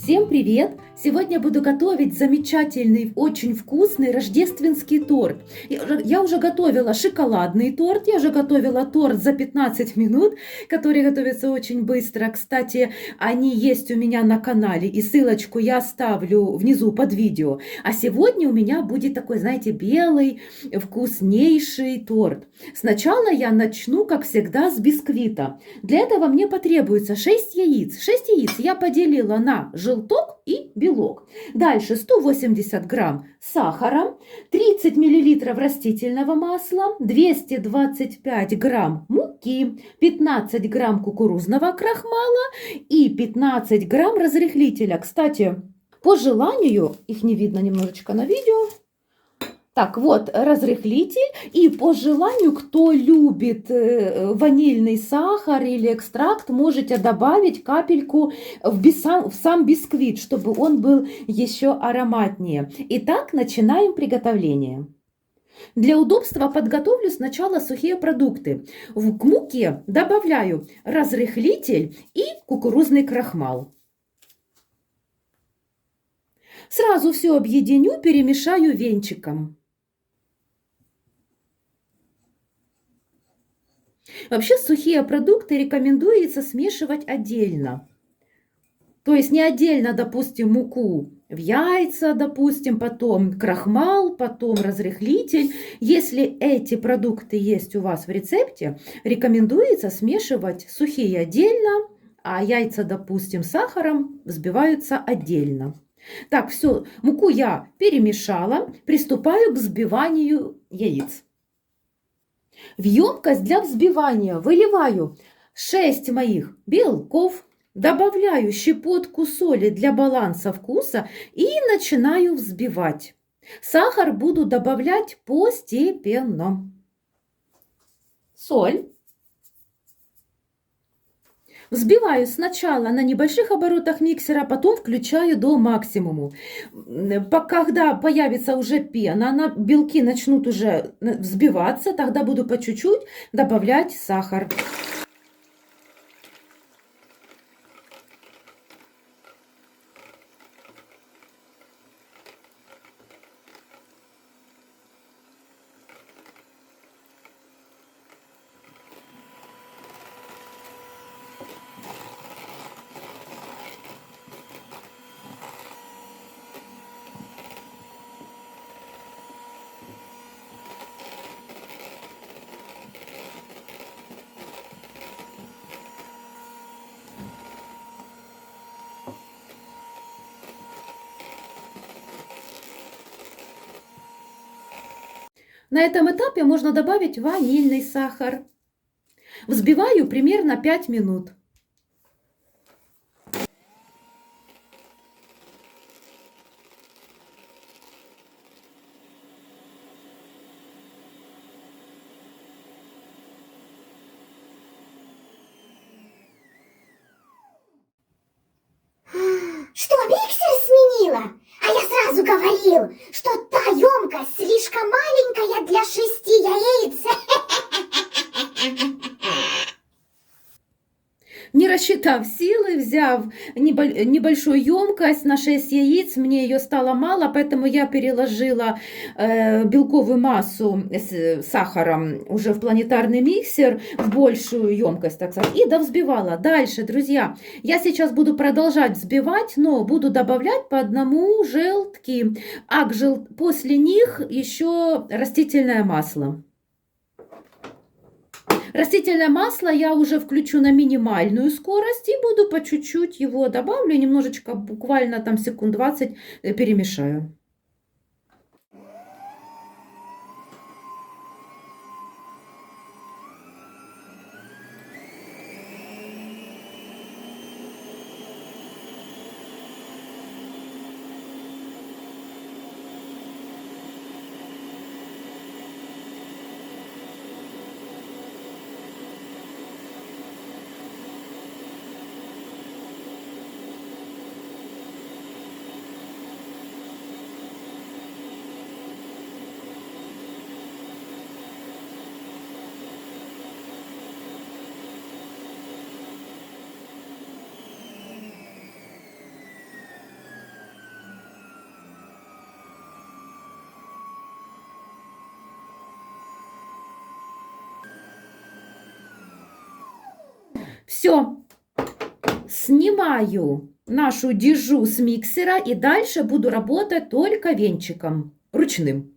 Всем привет! Сегодня буду готовить замечательный, очень вкусный рождественский торт. Я уже готовила шоколадный торт, я уже готовила торт за 15 минут, который готовится очень быстро. Кстати, они есть у меня на канале, и ссылочку я оставлю внизу под видео. А сегодня у меня будет такой, знаете, белый, вкуснейший торт. Сначала я начну, как всегда, с бисквита. Для этого мне потребуется 6 яиц. 6 яиц я поделила на желток и белок. Дальше 180 грамм сахара, 30 миллилитров растительного масла, 225 грамм муки, 15 грамм кукурузного крахмала и 15 грамм разрыхлителя. Кстати, по желанию, их не видно немножечко на видео. Так, вот разрыхлитель, и по желанию, кто любит ванильный сахар или экстракт, можете добавить капельку в сам бисквит, чтобы он был еще ароматнее. Итак, начинаем приготовление. Для удобства подготовлю сначала сухие продукты. К муке добавляю разрыхлитель и кукурузный крахмал. Сразу все объединю, перемешаю венчиком. Вообще сухие продукты рекомендуется смешивать отдельно. То есть не отдельно, допустим, муку в яйца, допустим, потом крахмал, потом разрыхлитель. Если эти продукты есть у вас в рецепте, рекомендуется смешивать сухие отдельно, а яйца, допустим, с сахаром взбиваются отдельно. Так, все, муку я перемешала, приступаю к взбиванию яиц. В емкость для взбивания выливаю 6 моих белков, добавляю щепотку соли для баланса вкуса и начинаю взбивать. Сахар буду добавлять постепенно. Соль. Взбиваю сначала на небольших оборотах миксера, потом включаю до максимума. Когда появится уже пена, белки начнут уже взбиваться, тогда буду по чуть-чуть добавлять сахар. На этом этапе можно добавить ванильный сахар. Взбиваю примерно 5 минут. Что, миксер сменила? А я сразу говорил, что та емкость слишком маленькая для 6 яиц. Не рассчитав силы, взяв небольшую емкость на 6 яиц, мне ее стало мало, поэтому я переложила белковую массу с сахаром уже в планетарный миксер, в большую емкость, так сказать, и довзбивала. Дальше, друзья, я сейчас буду продолжать взбивать, но буду добавлять по одному желтки, а после них еще растительное масло. Растительное масло я уже включу на минимальную скорость и буду по чуть-чуть его добавлю, немножечко, буквально там секунд 20 перемешаю. Все, снимаю нашу дежу с миксера и дальше буду работать только венчиком ручным.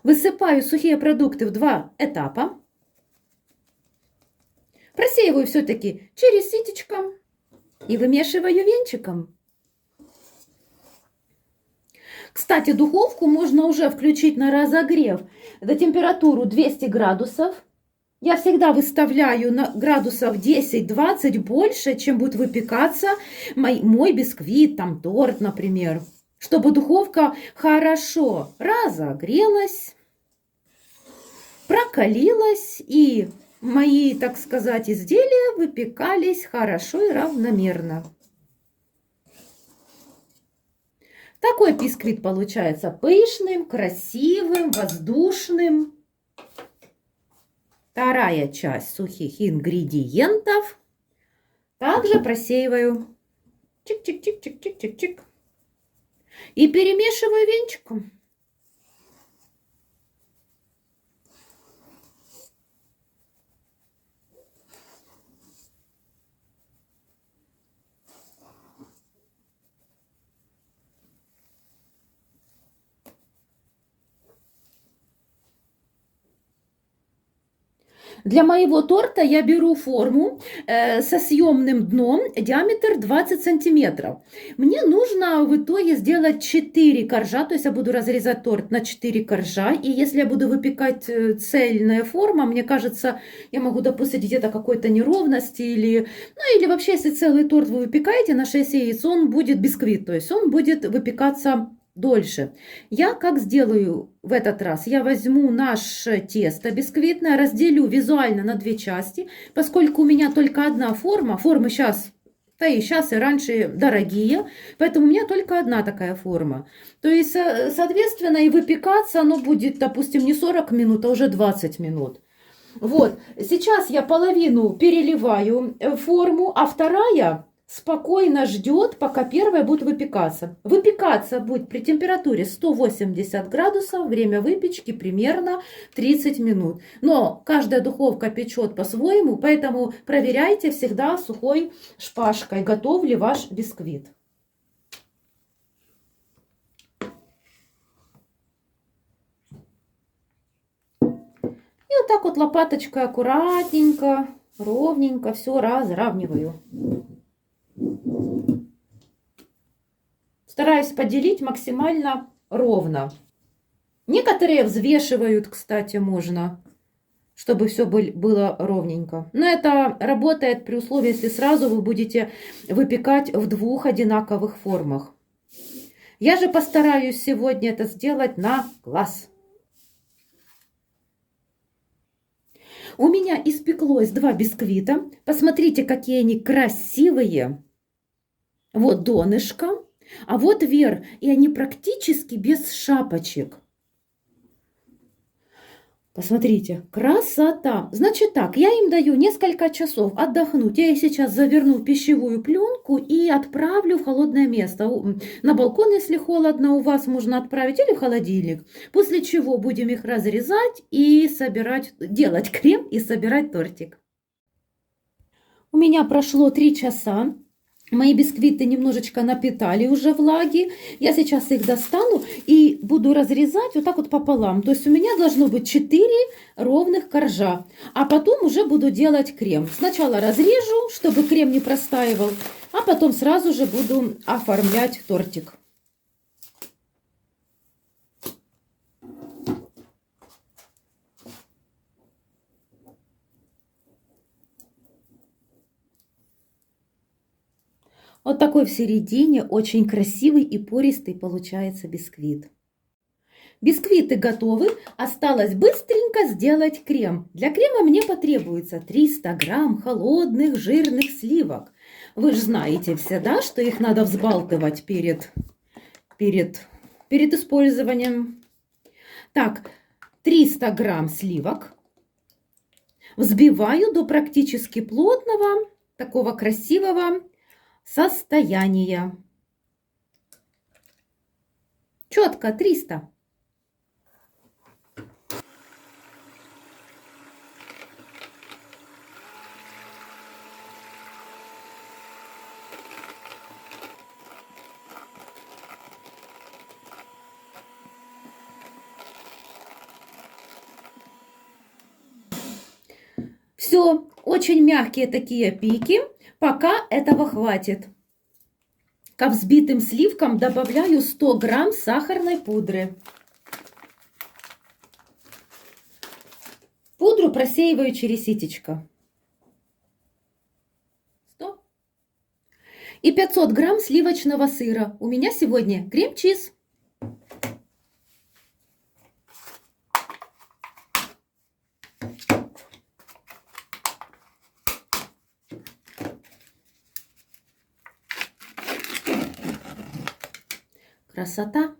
Высыпаю сухие продукты в 2 этапа. Просеиваю все-таки через ситечко и вымешиваю венчиком. Кстати, духовку можно уже включить на разогрев до температуру 200 градусов. Я всегда выставляю на градусов 10-20 больше, чем будет выпекаться мой бисквит, там торт, например. Чтобы духовка хорошо разогрелась, прокалилась и мои, так сказать, изделия выпекались хорошо и равномерно. Такой бисквит получается пышным, красивым, воздушным. Вторая часть сухих ингредиентов. Также просеиваю. Чик-чик-чик-чик-чик-чик-чик. И перемешиваю венчиком. Для моего торта я беру форму со съемным дном, диаметр 20 сантиметров. Мне нужно в итоге сделать 4 коржа, то есть я буду разрезать торт на 4 коржа. И если я буду выпекать цельная форма, мне кажется, я могу допустить где-то какой-то неровности или вообще, если целый торт вы выпекаете на 6 яиц, он будет бисквит, то есть он будет выпекаться дольше. Я как сделаю в этот раз? Я возьму наше тесто бисквитное, разделю визуально на 2 части, поскольку у меня только одна форма. Формы сейчас, да и сейчас, и раньше дорогие, поэтому у меня только одна такая форма. То есть, соответственно, и выпекаться оно будет, допустим, не 40 минут, а уже 20 минут. Вот, сейчас я половину переливаю в форму, а вторая спокойно ждет, пока первая будет выпекаться. Выпекаться будет при температуре 180 градусов, время выпечки примерно 30 минут. Но каждая духовка печет по-своему, поэтому проверяйте всегда сухой шпажкой, готов ли ваш бисквит. И вот так вот лопаточкой аккуратненько, ровненько все разравниваю. Стараюсь поделить максимально ровно. Некоторые взвешивают, кстати, можно, чтобы все было ровненько. Но это работает при условии, если сразу вы будете выпекать в 2 одинаковых формах. Я же постараюсь сегодня это сделать на глаз. У меня испеклось 2 бисквита. Посмотрите, какие они красивые. Вот донышко, а вот верх. И они практически без шапочек. Посмотрите, красота. Значит так, я им даю несколько часов отдохнуть. Я их сейчас заверну в пищевую пленку и отправлю в холодное место. На балкон, если холодно, у вас можно отправить или в холодильник. После чего будем их разрезать и собирать, делать крем и собирать тортик. У меня прошло 3 часа. Мои бисквиты немножечко напитали уже влаги. Я сейчас их достану и буду разрезать вот так вот пополам. То есть у меня должно быть 4 ровных коржа. А потом уже буду делать крем. Сначала разрежу, чтобы крем не простаивал. А потом сразу же буду оформлять тортик. Вот такой в середине очень красивый и пористый получается бисквит. Бисквиты готовы, осталось быстренько сделать крем. Для крема мне потребуется 300 грамм холодных жирных сливок. Вы же знаете все, да, что их надо взбалтывать перед использованием. Так, 300 грамм сливок взбиваю до практически плотного, такого красивого состояния. Четко, 300. Все, очень мягкие такие пики, пока этого хватит. К взбитым сливкам добавляю 100 грамм сахарной пудры. Пудру просеиваю через ситечко. 100. И 500 грамм сливочного сыра. У меня сегодня крем-чиз. Красота.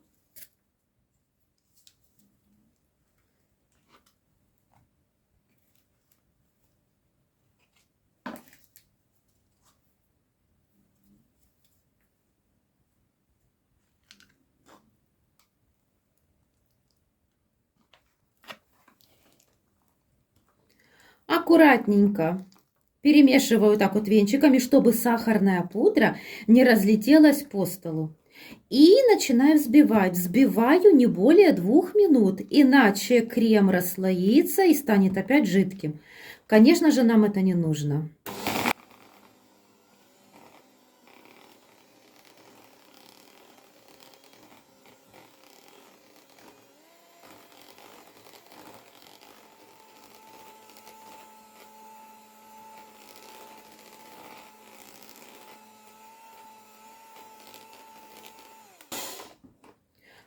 Аккуратненько перемешиваю так вот венчиками, чтобы сахарная пудра не разлетелась по столу. И начинаю взбивать. Взбиваю не более 2 минут, иначе крем расслоится и станет опять жидким. Конечно же, нам это не нужно.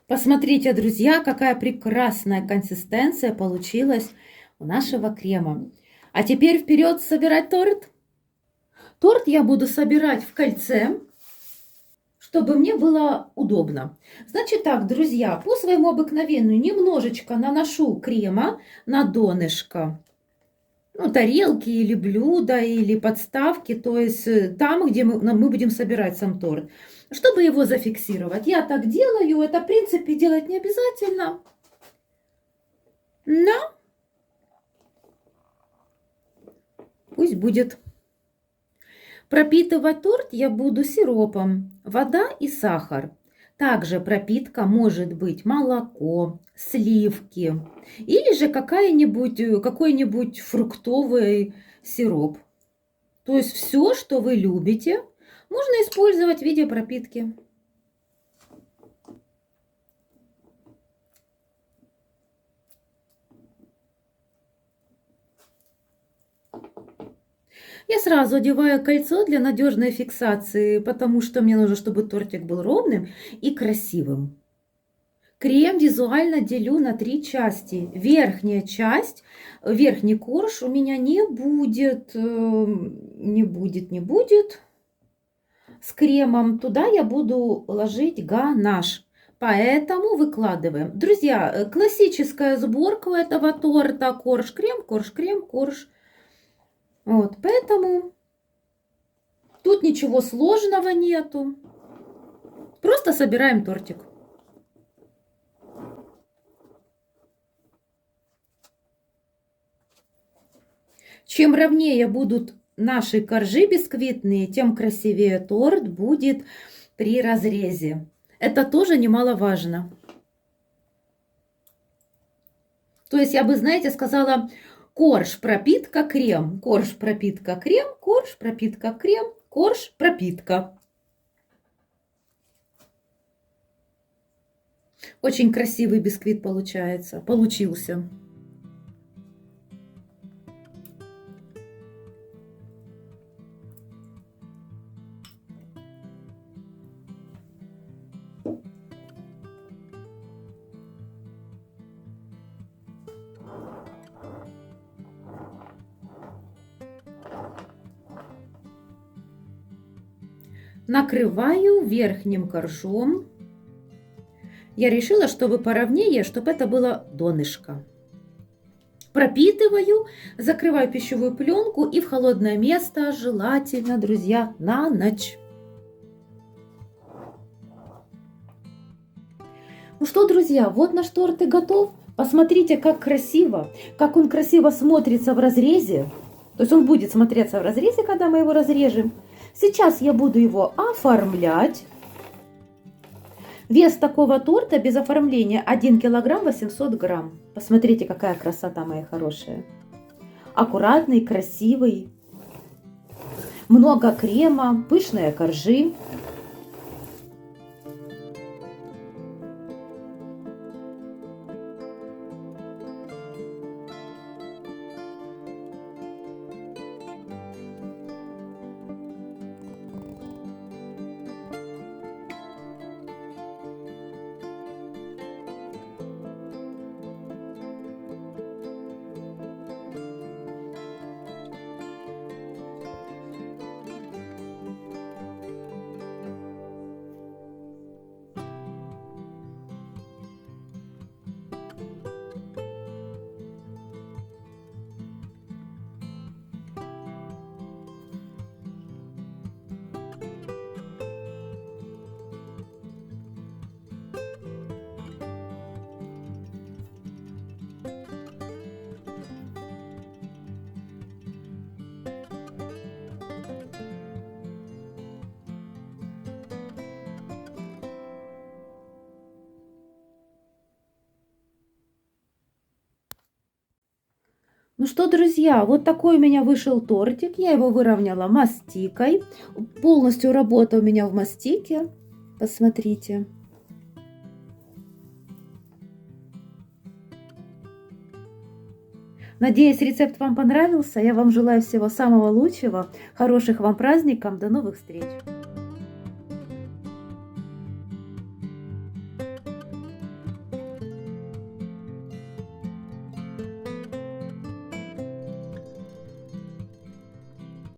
Посмотрите, друзья, какая прекрасная консистенция получилась у нашего крема. А теперь вперед собирать торт. Торт я буду собирать в кольце, чтобы мне было удобно. Значит так, друзья, по своему обыкновению немножечко наношу крема на донышко. Ну, тарелки или блюда, или подставки, то есть там, где мы будем собирать сам торт. Чтобы его зафиксировать, я так делаю. Это, в принципе, делать не обязательно. Но пусть будет. Пропитывать торт я буду сиропом, вода и сахар. Также пропитка может быть молоко, сливки или же какой-нибудь фруктовый сироп. То есть все, что вы любите, можно использовать в виде пропитки. Я сразу одеваю кольцо для надежной фиксации, потому что мне нужно, чтобы тортик был ровным и красивым. Крем визуально делю на 3 части. Верхняя часть, верхний корж у меня не будет с кремом. Туда я буду ложить ганаш. Поэтому выкладываем. Друзья, классическая сборка этого торта: корж-крем, корж-крем, корж. Вот, поэтому тут ничего сложного нету. Просто собираем тортик. Чем ровнее будут наши коржи бисквитные, тем красивее торт будет при разрезе. Это тоже немаловажно. То есть я бы, знаете, сказала: корж, пропитка, крем, корж, пропитка, крем, корж, пропитка, крем, корж, пропитка. Очень красивый бисквит получился. Накрываю верхним коржом. Я решила, чтобы поровнее, чтобы это было донышко. Пропитываю, закрываю пищевую пленку и в холодное место, желательно, друзья, на ночь. Ну что, друзья, вот наш торт и готов. Посмотрите, как он красиво смотрится в разрезе. То есть он будет смотреться в разрезе, когда мы его разрежем. Сейчас я буду его оформлять. Вес такого торта без оформления 1 килограмм 800 грамм. Посмотрите, какая красота, моя хорошая. Аккуратный, красивый. Много крема, пышные коржи. Ну что, друзья, вот такой у меня вышел тортик. Я его выровняла мастикой. Полностью работа у меня в мастике. Посмотрите. Надеюсь, рецепт вам понравился. Я вам желаю всего самого лучшего. Хороших вам праздников. До новых встреч.